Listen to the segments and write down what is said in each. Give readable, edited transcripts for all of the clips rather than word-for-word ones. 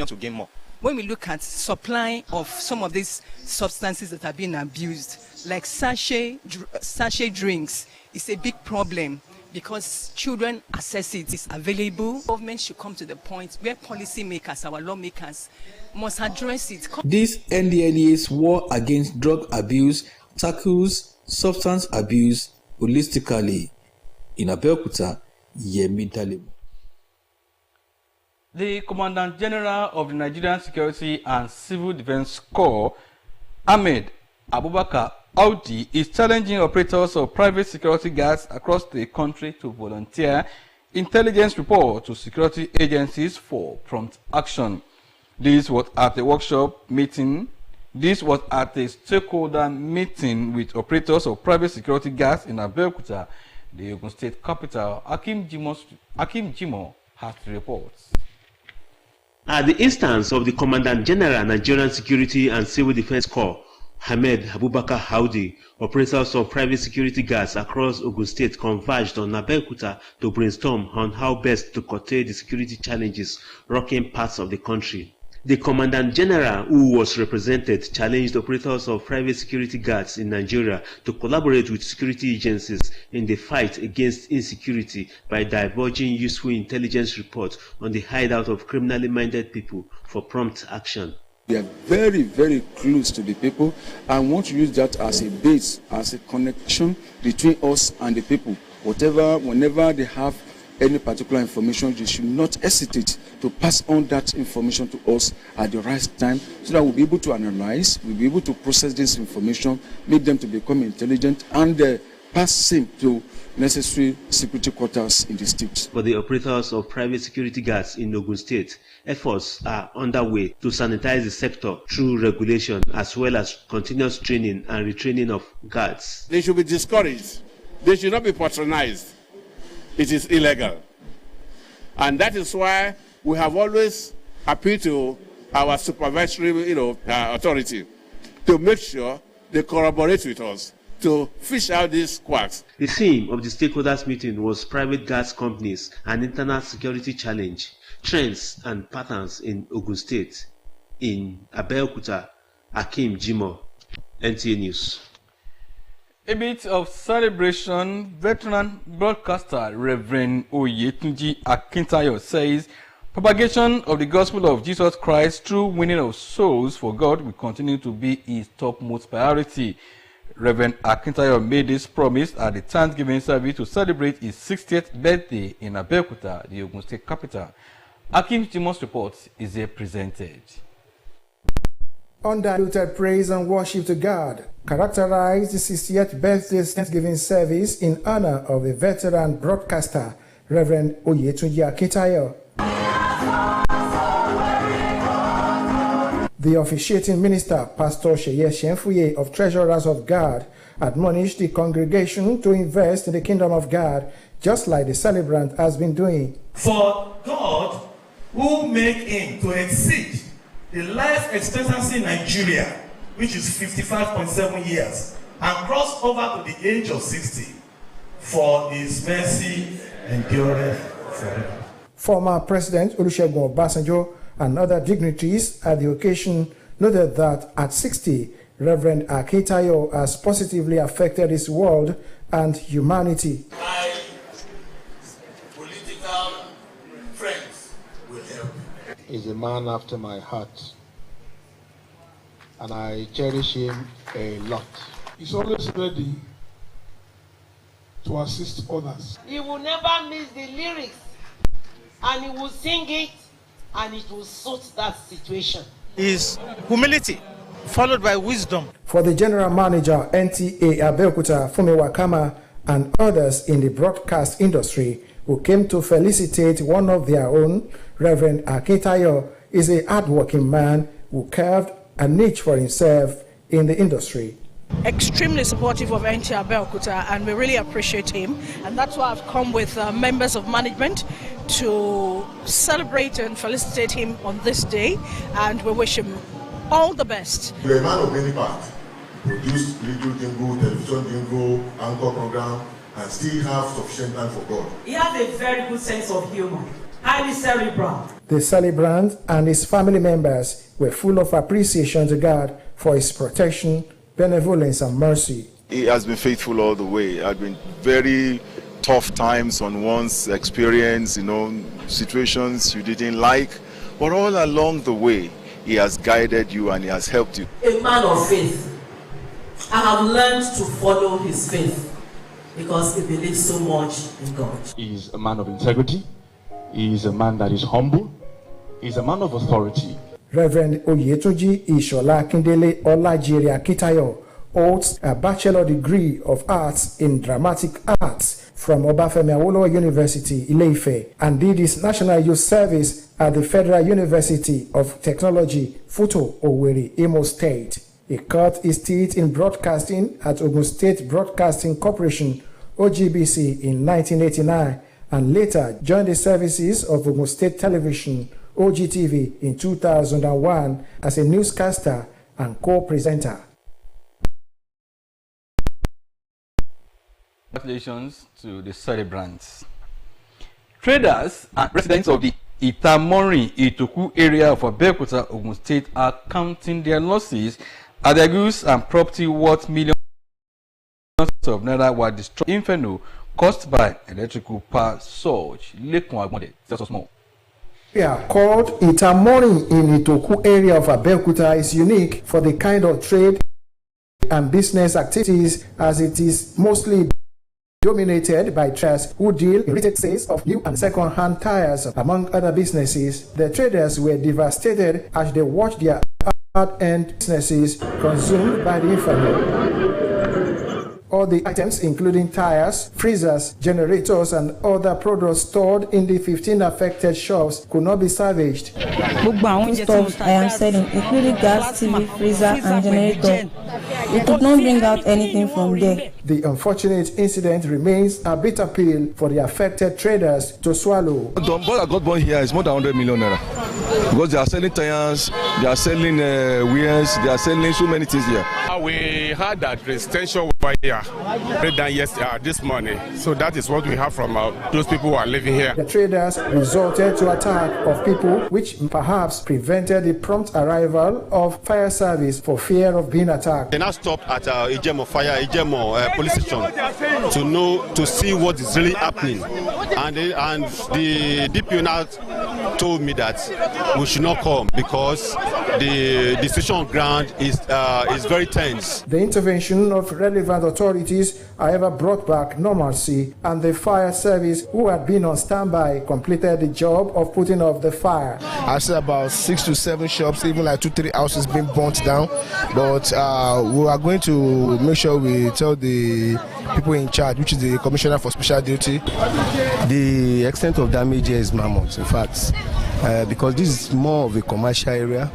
continue to gain more. When we look at supply of some of these substances that are being abused, like sachet drinks, it's a big problem because children access it. It's available. Government should come to the point where policymakers, our lawmakers, must address it. This NDLEA's war against drug abuse tackles substance abuse holistically. In Abeokuta, Yemi Dalem. The Commandant General of the Nigerian Security and Civil Defense Corps, Ahmed Abubakar Audi, is challenging operators of private security guards across the country to volunteer intelligence report to security agencies for prompt action. This was at a workshop meeting. This was at a stakeholder meeting with operators of private security guards in Abeokuta, the Ogun State capital. Akim Jimo has the reports. At the instance of the Commandant General Nigerian Security and Civil Defense Corps, Ahmed Abubakar Audi, operators of private security guards across Ogun State converged on Abeokuta to brainstorm on how best to curtail the security challenges rocking parts of the country. The Commandant General, who was represented, challenged operators of private security guards in Nigeria to collaborate with security agencies in the fight against insecurity by divulging useful intelligence reports on the hideout of criminally minded people for prompt action. We are very, very close to the people and want to use that as a base, as a connection between us and the people. Whenever they have any particular information, they should not hesitate to pass on that information to us at the right time so that we'll be able to analyze, we'll be able to process this information, make them to become intelligent, and pass same to necessary security quarters in the state. For the operators of private security guards in Ogun State, efforts are underway to sanitize the sector through regulation as well as continuous training and retraining of guards. They should be discouraged. They should not be patronized. It is illegal. And that is why we have always appealed to our supervisory authority to make sure they collaborate with us to fish out these quacks. The theme of the stakeholders meeting was private gas companies and internal security challenge, trends and patterns in Ogun State. In Abeokuta, Akim Jimo, NTA News. A bit of celebration. Veteran broadcaster Reverend Oyetunji Akintayo says propagation of the gospel of Jesus Christ through winning of souls for God will continue to be his topmost priority. Reverend Akintayo made this promise at the Thanksgiving service to celebrate his 60th birthday in Abeokuta, the Ogun State capital. Akim Jimo's report is here presented. Undiluted praise and worship to God characterized the 60th birthday Thanksgiving service in honor of the veteran broadcaster, Reverend Oyetunji Akintayo. The officiating minister, Pastor Sheye Shenfuye of Treasurers of God, admonished the congregation to invest in the kingdom of God, just like the celebrant has been doing. For God, who make him to exceed the life expectancy in Nigeria, which is 55.7 years, and cross over to the age of 60, for his mercy endureth forever. Former President Olusegun Obasanjo and other dignitaries at the occasion noted that at 60, Reverend Akintayo has positively affected his world and humanity. My political friends will help. He's a man after my heart, and I cherish him a lot. He's always ready to assist others. He will never miss the lyrics, and he will sing it, and it will suit that situation. Is humility followed by wisdom. For the general manager, NTA Abeokuta, Fumi Wakama, and others in the broadcast industry who came to felicitate one of their own, Reverend Akintayo, is a hardworking man who carved a niche for himself in the industry. Extremely supportive of NTA Abeokuta, and we really appreciate him, and that's why I've come with members of management to celebrate and felicitate him on this day, and we wish him all the best. You're a man of many parts. Produce radio jingle, television jingle, anchor program, and still have sufficient time for God. He has a very good sense of humor, highly cerebral. The celebrant and his family members were full of appreciation to God for his protection, benevolence, and mercy. He has been faithful all the way. It has been very tough times on one's experience, situations you didn't like, but all along the way, he has guided you and he has helped you. A man of faith. I have learned to follow his faith because he believes so much in God. He is a man of integrity. He is a man that is humble. He is a man of authority. Reverend Oyetunji Ishola Kindele Olajiri Akitayo holds a Bachelor degree of Arts in Dramatic Arts from Obafemi Awolowo University, Ile-Ife, and did his National Youth Service at the Federal University of Technology, Futo, Owerri, Imo State. He cut his teeth in broadcasting at Ogun State Broadcasting Corporation, OGBC, in 1989, and later joined the services of Ogun State Television, OGTV, in 2001 as a newscaster and co-presenter. Congratulations to the celebrants. Traders and residents of the Itamori Itoku area of Abeokuta, Ogun State are counting their losses as their goods and property worth millions of naira were destroyed in inferno caused by electrical power surge. Lekon Agbonde tells us more. Yeah, called Itamori in Itoku area of Abeokuta is unique for the kind of trade and business activities, as it is mostly dominated by traders who deal in retail sales of new and second-hand tires. Among other businesses, the traders were devastated as they watched their hard-earned businesses consumed by the inferno. All the items, including tires, freezers, generators, and other products stored in the 15 affected shops, could not be salvaged. Stuff I am selling, including gas, TV, freezer, and generator. We could not bring out anything from there. The unfortunate incident remains a bitter pill for the affected traders to swallow. The what I got born here is more than 100 million naira. Because they are selling tires, they are selling wheels, they are selling so many things here. We had that extension wire done this morning. So that is what we have from those people who are living here. The traders resorted to attack of people, which perhaps prevented the prompt arrival of fire service for fear of being attacked. They now stopped at Ijemo police station to see what is really happening, and the DPO now told me that we should not come because the situation on ground is very tense. The intervention of relevant authorities, however, brought back normalcy, and the fire service, who had been on standby, completed the job of putting off the fire. I see about 6 to 7 shops, even like 2-3 houses being burnt down, but we are going to make sure we tell the people in charge, which is the Commissioner for Special Duty. The extent of damage here is mammoth, in fact, because this is more of a commercial area,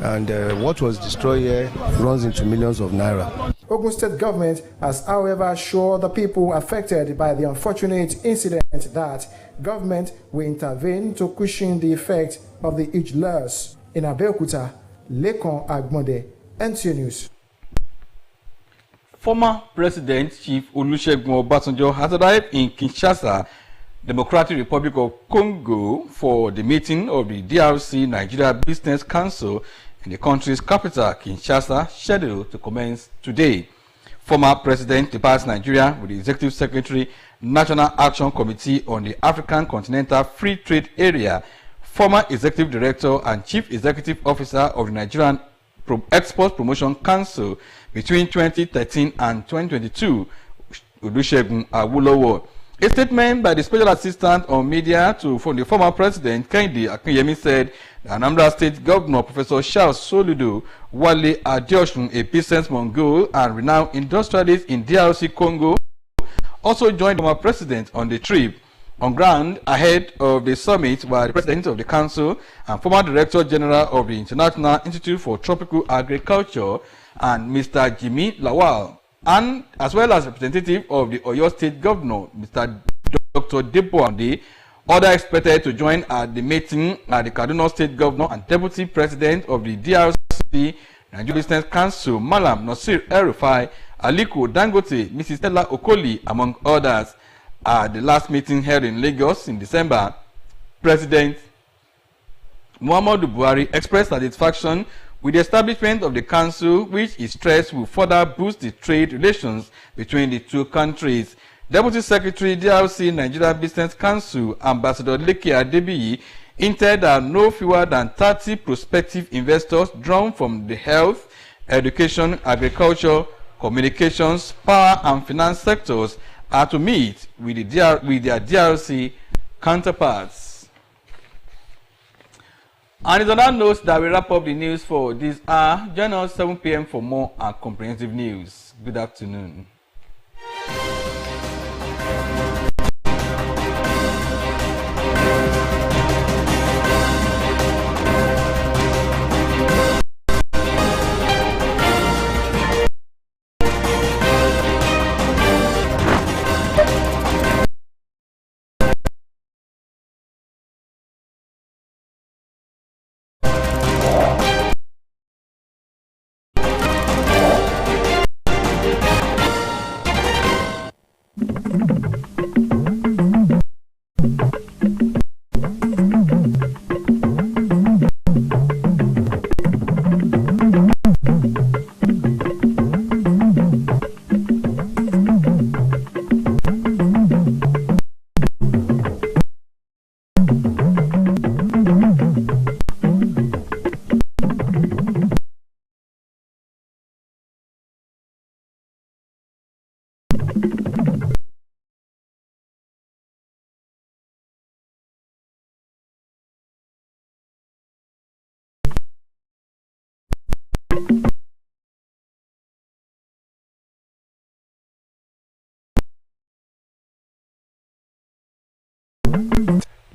and what was destroyed here runs into millions of naira. Ogun State government has, however, assured the people affected by the unfortunate incident that government will intervene to cushion the effect of the huge loss. In Abeokuta, Lekon Agbonde, NTA News. Former President Chief Olusegun Obasanjo has arrived in Kinshasa, Democratic Republic of Congo, for the meeting of the DRC Nigeria Business Council in the country's capital, Kinshasa, scheduled to commence today. Former President departs Nigeria with the Executive Secretary, National Action Committee on the African Continental Free Trade Area, former Executive Director and Chief Executive Officer of the Nigerian Export Promotion Council between 2013 and 2022, Olusegun Awolowo. A statement by the Special Assistant on Media from the former President, Kehinde Akinyemi, said that Anambra State Governor Professor Charles Soludo Wale Adeosun, a business mogul and renowned industrialist in DRC Congo, also joined the former President on the trip. On ground ahead of the summit were the President of the Council and former Director General of the International Institute for Tropical Agriculture, and Mr. Jimmy Lawal, and as well as representative of the Oyo State Governor, Mr. Dr. Depo Ande. Others expected to join at the meeting are the Kaduna State Governor and Deputy President of the DRC Nigeria Business Council, Malam Nasir El-Rufai, Aliko Dangote, Mrs. Stella Okoli, among others. At the last meeting held in Lagos in December, President Muhammadu Buhari expressed satisfaction with the establishment of the council, which he stressed will further boost the trade relations between the two countries. Deputy Secretary DRC Nigeria Business Council, Ambassador Leke Adebiyi, hinted that no fewer than 30 prospective investors drawn from the health, education, agriculture, communications, power and finance sectors are to meet with their DRC counterparts. And it's on that note that we wrap up the news for this hour. Join us 7 p.m. for more and comprehensive news. Good afternoon.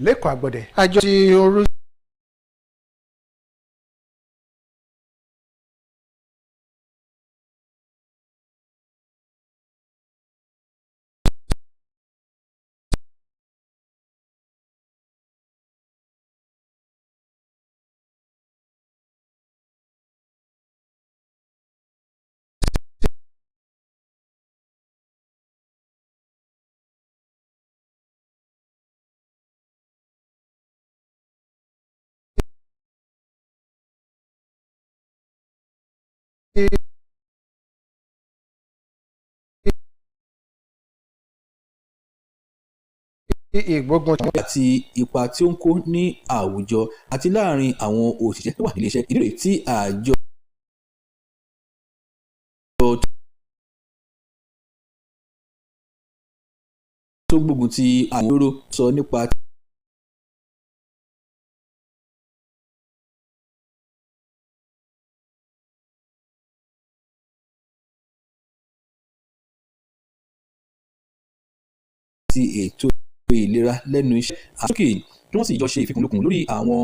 lẹ́kọ̀ọ́ àgbọ̀dẹ̀ àjọ ti orú ìgbógun àti ipa tí ó ń kó ní àwùjọ àti láàárín àwọn òṣìṣẹ́ tó wà nílé iṣẹ́ ìdílé tí àjọ tó gbógun ti àwọn olóró sọ nípa ti ètò ìlera lẹ́nu iṣẹ́ àsókè tí wọ́n sì jọ ṣe ìfikùnlukùn lórí àwọn